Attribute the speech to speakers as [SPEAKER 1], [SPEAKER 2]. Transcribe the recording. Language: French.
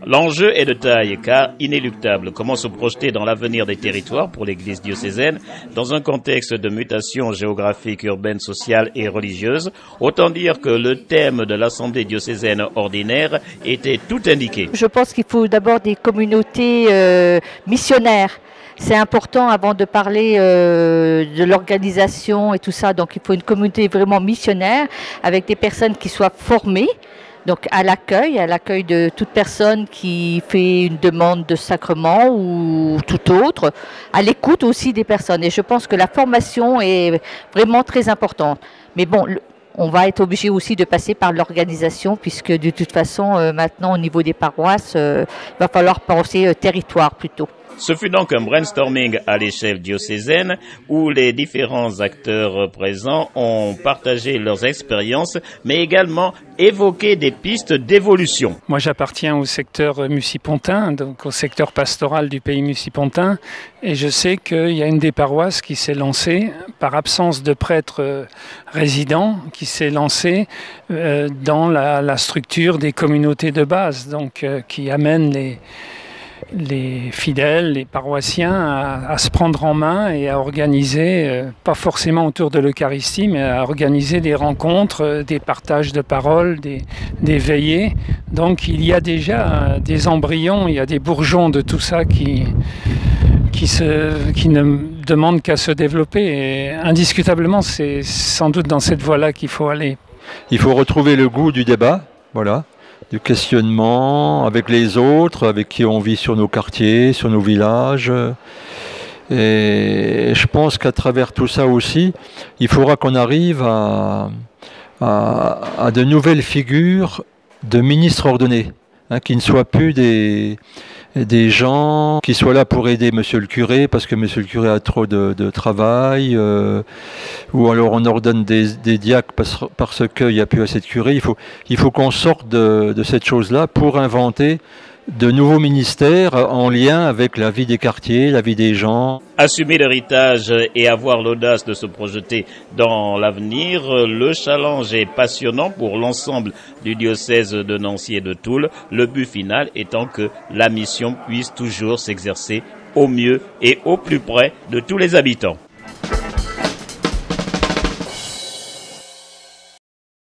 [SPEAKER 1] L'enjeu est de taille car inéluctable. Comment se projeter dans l'avenir des territoires pour l'Église diocésaine dans un contexte de mutation géographique, urbaine, sociale et religieuse? Autant dire que le thème de l'Assemblée diocésaine ordinaire était tout indiqué.
[SPEAKER 2] Je pense qu'il faut d'abord des communautés missionnaires. C'est important avant de parler de l'organisation et tout ça. Donc il faut une communauté vraiment missionnaire avec des personnes qui soient formées. Donc à l'accueil de toute personne qui fait une demande de sacrement ou tout autre, à l'écoute aussi des personnes. Et je pense que la formation est vraiment très importante. Mais bon, on va être obligé aussi de passer par l'organisation puisque de toute façon, maintenant au niveau des paroisses, il va falloir penser territoire plutôt.
[SPEAKER 1] Ce fut donc un brainstorming à l'échelle diocésaine où les différents acteurs présents ont partagé leurs expériences, mais également évoqué des pistes d'évolution.
[SPEAKER 3] Moi, j'appartiens au secteur mucipontain, donc au secteur pastoral du pays mucipontain, et je sais qu'il y a une des paroisses qui s'est lancée, par absence de prêtres résidents, qui s'est lancée dans la structure des communautés de base, donc qui amène les fidèles, les paroissiens à se prendre en main et à organiser, pas forcément autour de l'Eucharistie, mais à organiser des rencontres, des partages de paroles, des veillées. Donc il y a déjà des embryons, il y a des bourgeons de tout ça qui ne demandent qu'à se développer. Et indiscutablement, c'est sans doute dans cette voie-là qu'il faut aller.
[SPEAKER 4] Il faut retrouver le goût du débat, voilà. Du questionnement avec les autres, avec qui on vit sur nos quartiers, sur nos villages. Et je pense qu'à travers tout ça aussi, il faudra qu'on arrive à de nouvelles figures de ministres ordonnés, qui ne soient plus des gens qui soient là pour aider monsieur le curé parce que monsieur le curé a trop de travail, ou alors on ordonne des diacres parce qu'il n'y a plus assez de curés. Il faut qu'on sorte de cette chose-là pour inventer de nouveaux ministères en lien avec la vie des quartiers, la vie des gens.
[SPEAKER 1] Assumer l'héritage et avoir l'audace de se projeter dans l'avenir, le challenge est passionnant pour l'ensemble du diocèse de Nancy et de Toul, le but final étant que la mission puisse toujours s'exercer au mieux et au plus près de tous les habitants.